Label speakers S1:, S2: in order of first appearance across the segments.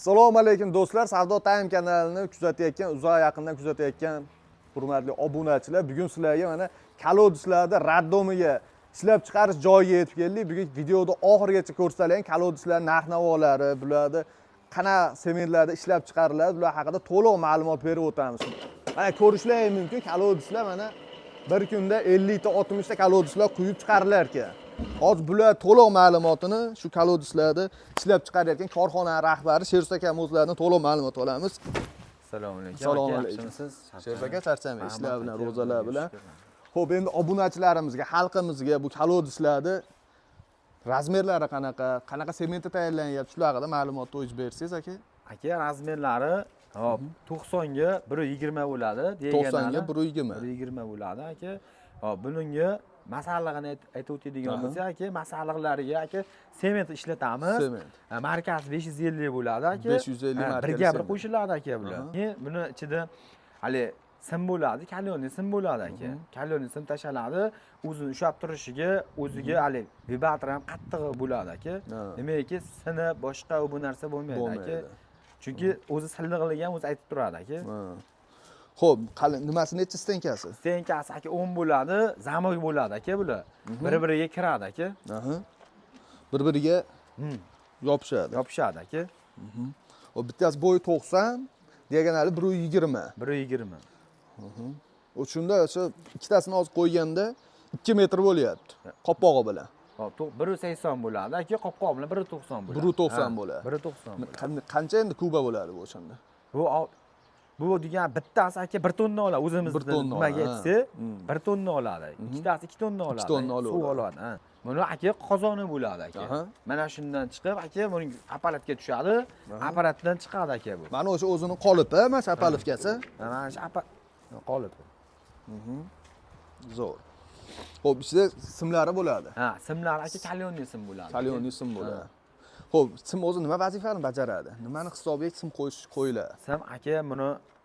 S1: Assalomu alaykum do'stlar, Savdo Time kanalini kuzatayotgan, uzoq yaqindan kuzatayotgan hurmatli obunachilar, bugun sizlarga mana kolodislarda raddomiga ishlab chiqarish joyiga yetib keldik. Bugun videoda oxirigacha ko'rsatilgan kolodislar narx-navolari, bularda qanaqa sementlarda ishlab chiqariladi, bular haqida to'liq ma'lumot berib o'tamiz. Mana ko'rishlaringiz mumkin, kolodislar mana bir kunda 50 ta 60 ta kolodislar quyib chiqarilar ekan. Hozir bular to'liq ma'lumotini shu kolodislarda ishlab chiqarayotgan korxona rahbari Sheruz aka o'zlaridan to'liq ma'lumot olamiz.
S2: Assalomu alaykum.
S1: Assalomu alaykum. Sheruz aka charchamang, ishlar bilan, ro'zalar bilan. Xo'p, endi obunachilarimizga, xalqimizga bu kolodislarni razmerlari qanaqa sementda tayyorlanyapti, shular haqida ma'lumot o'yib bersangiz aka.
S2: Aka, razmerlari hop 90 ga 120 bo'ladi deganlar.
S1: 90 ga 120.
S2: 120 bo'ladi aka. Hop, buningga masallig'ini aytib o'tadigan bo'lsak aka, masalliqlariga aka sement ishlatamiz.
S1: Sement.
S2: Markasi 550 bo'ladi aka.
S1: 550 markasi.
S2: Birga bir qo'shiladi aka bular. Buni ichida hali sim bo'ladi, kalyonli sim bo'ladi aka. Kalyonli sim tashaladi, o'zini ushlab turishiga, o'ziga hali vibrator ham qattiq bo'ladi aka. Demakki, sinib boshqa bu narsa bo'lmaydi aka. Chunki o'zi silliqligi ham o'zi aytib turadi aka.
S1: Xo'p, nimasi necha stenkasi?
S2: Stenkasi aka 10 bo'ladi, zamok bo'ladi aka bular. Bir-biriga kiradi aka.
S1: Bir-biriga yopishadi.
S2: Yopishadi aka.
S1: O bittasi bo'yi 90, diagonali 120.
S2: 120.
S1: O'shunda o'sha ikkitasini hozir qo'yganda 2 metr bo'lyapti. Qoppog'i bilan.
S2: Hop, 180 bo'ladi aka, qopqoq bilan 190 bo'ladi.
S1: 190 bo'ladi.
S2: 190.
S1: Qancha endi kuba bo'ladi bu o'shanda?
S2: Bu degan bittasi aka 1 tonna oladi. O'zimiz nimaga aytsak, 1 tonna oladi. Ikkitasi 2 tonna oladi.
S1: 2 tonna oladi.
S2: Suv oladi, ha. Buni aka qozoni bo'ladi aka. Mana shundan chiqib aka buning apparatga tushadi. Apparatdan chiqadi aka bu.
S1: Mana o'sha o'zining qolipi, mana shu apparatkasi.
S2: Mana shu qolipi.
S1: Zo'r. Xo'p, ichida simlari bo'ladi.
S2: Ha, simlari aka kalyonli sim bo'ladi.
S1: Kalyonli sim bo'ladi. Xo'p, sim o'zi nima vazifani bajaradi? Nimani hisobiga sim qo'yiladi?
S2: Sim aka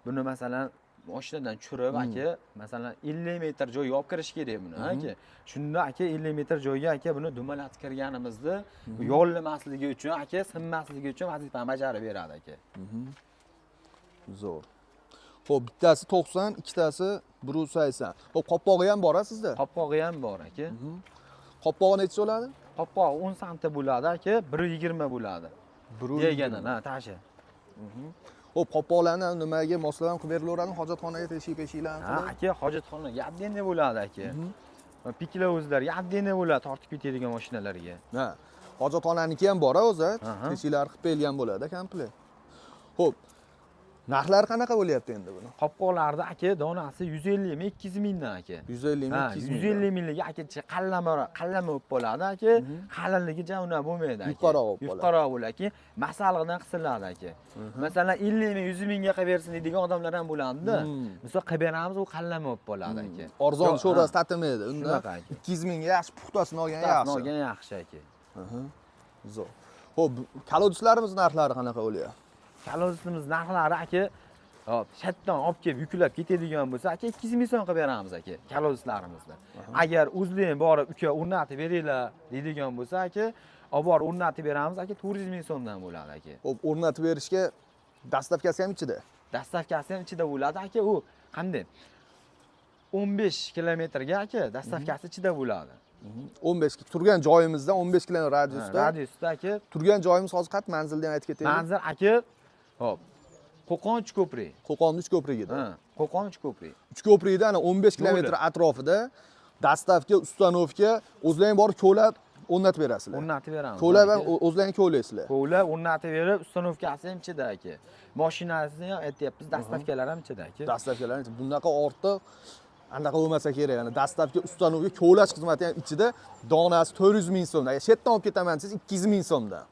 S2: buni masalan mashinadan tushirib aka, masalan 50 metr joyga olib kirish kerak buni aka. Shunda aka 50 metr joyga aka buni dumalatib kirganimizda yo'llamasligi uchun aka, sinmasligi uchun vazifani bajarib beradi aka.
S1: Zo'r. Xo'p, bittasi 90, ikkitasi 180. Xo'p, qoppog'i ham bor sizda?
S2: Qoppog'i ham bor aka.
S1: Qoppog'i necha bo'ladi?
S2: Qopqoq 10 sm bo'ladi aka, 120 bo'ladi. Deganan, ha, tashi.
S1: Xo'p, qopqoqlarni nimaga moslagan qilib berilaveradimi? Hojatxonaga teshik-peshiklarni?
S2: Ha, aka, hojatxonaga отдельно bo'ladi aka. Piklar o'zlariga отдельно bo'ladi tortib ketadigan mashinalarga.
S1: Ha. Hojatxonaniki ham bor o'zi, teshiklar qilib berilgan bo'ladi, komplet. Xo'p. Narxlari qanaqa bo'lyapti endi buni?
S2: Qopqoqlarda aka donasi 150 mi 200 mingdan aka.
S1: 150 mi 200 ming.
S2: 150 minglik aka qallama bo'lib qoladi aka. Qalinligi jamuna bo'lmaydi aka. Yuqoriroq bo'ladi aka. Masalliqdan qisiladi aka. Masalan 50 ming 100 mingga qilib bersin deydigan odamlar ham bo'ladi-da. Misol qilib beramiz, u qallama bo'lib qoladi aka.
S1: Arzon sho'rasi tatimaydi. Unda 200 mingga yaxshi puxtasini olgan yaxshi.
S2: Puxtasini olgan yaxshi aka.
S1: Zo'r. Xo'p, kolodislarimiz narxlari qanaqa bo'lyapti?
S2: Kolodisimiz narxlari aka, hop, shatdan olib kelib yuklab ketadigan bo'lsa, aka 200 ming so'm qilib beramiz aka, kolodislarimizni. Agar o'zlaring borib uka o'rnatib beringlar deydigan bo'lsa, aka, olib borib o'rnatib beramiz aka, 400 ming so'mdan bo'ladi aka.
S1: Xo'p, o'rnatib berishga dastavkasi ham ichida.
S2: Dastavkasi ham ichida bo'ladi aka, u qanday? 15 kilometrga aka, dastavkasi ichida bo'ladi.
S1: 15 turgan joyimizdan 15 km radiusda.
S2: Radiusda aka.
S1: Turgan joyimiz hozir qayerda? Manzilni ham aytib ketaylik.
S2: Manzil aka, hop. Qo'qon 3 ko'prik.
S1: Qo'qon 3 ko'prigida.
S2: Ha, Qo'qon 3 ko'prik.
S1: 3 ko'prikda ana 15 km atrofida dastavka, ustanovka o'zlaring borib ko'lab o'rnatib berasizlar.
S2: O'rnatib beramiz.
S1: Ko'lab ham o'zlaring ko'laysizlar.
S2: Ko'lab o'rnatib berib, ustanovkasi ham ichida aka. Mashinasini ham aytyapmiz, dastavkalar ham ichida aka.
S1: Dastavkalar ichida. Bunaqa ortiq anaqa bo'lmasa kerak. Ya'ni dastavka, ustanovka, ko'lash xizmati ham ichida. Donasi 400 ming so'm. Agar chetdan olib ketaman desangiz 200 ming so'mdan.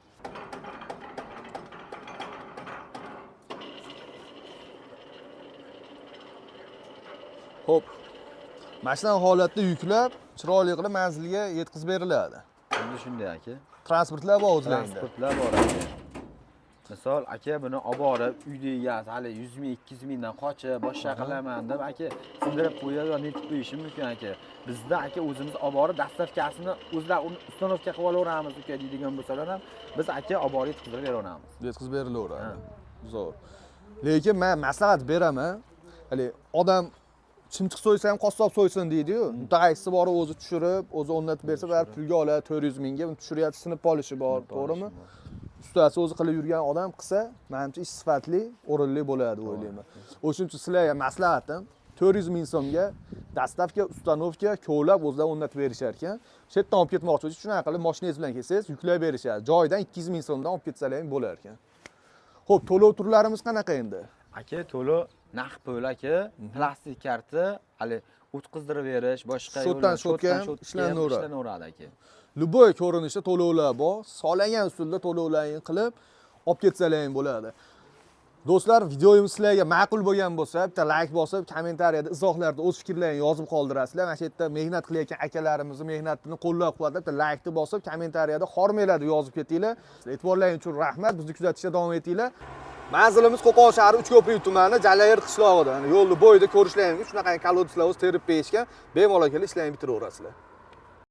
S1: Xo'p. Mashina holatda yuklab, chiroyli qilib manzilga yetkazib beriladi.
S2: Endi shunday aka.
S1: Transportlar bor o'zlaringda.
S2: Transportlar bor aka. Misol aka buni olib borib uyda egasi hali 100 ming 200 mingdan qochib boshqa qilaman deb aka sindirib qo'yadi yo netib qo'yishi mumkin aka. Bizda aka o'zimiz olib borib dastavkasini o'zlar ustanovka qilib olaveramiz uka deydigan bo'lsalar ham biz aka olib borib yetkazib beraveramiz.
S1: Yetkazib berilaveradi. Zo'r. Lekin men maslahat beraman. Hali odam chimchiq so'ysa ham qassob so'ysin deydi-yu. Mutaxassisi bor o'zi tushirib, o'zi o'rnatib bersa, baribir pulga oladi 400 mingga, uni tushiryapti, sinib polishi bor, to'g'rimi? Ustasi o'zi qilib yurgan odam qilsa, menimcha ish sifatli, o'rinli bo'ladi o'ylayman. O'shuning uchun sizlarga maslahatim 400 ming so'mga dastavka, ustanovka, ko'lab o'zlari o'rnatib berishar ekan. Shu yerdan olib ketmoqchi bo'lsangiz, shunaqa qilib mashinangiz bilan kelsangiz, yuklab berishadi. Joyidan 200 ming so'mdan olib ketsalar ham bo'lar ekan. Xo'p, to'lov turlarimiz qanaqa endi?
S2: Aka to'lov naqd pul aka, plastik karta, hali o'tkazdirib berish, boshqa
S1: Shotdan shotga
S2: ishlanaveradi aka.
S1: Любой ko'rinishda to'lovlar bor. Solagan usulda to'lovlarni qilib olib ketsalar ham bo'ladi. Do'stlar, videomiz sizlarga ma'qul bo'lgan bo'lsa, bitta like bosib, kommentariyada izohlarda o'z fikrlaringizni yozib qoldirasizlar. Mana shu yerda mehnat qilayotgan akalarimizni mehnatini qo'llab-quvvatlab, bitta like-ni bosib, kommentariyada xormanglar deb yozib ketinglar. E'tiborlaringiz uchun rahmat. Bizni kuzatishda davom etinglar. Manzilimiz Qo'qon shahri Uchko'prik tumani Jalayer qishlog'ida. Yo'lni bo'yida ko'rishlaringiz shunaqa kolodislar o'z terib berishgan. Bemalol kelib ishlarini bitiraverasizlar.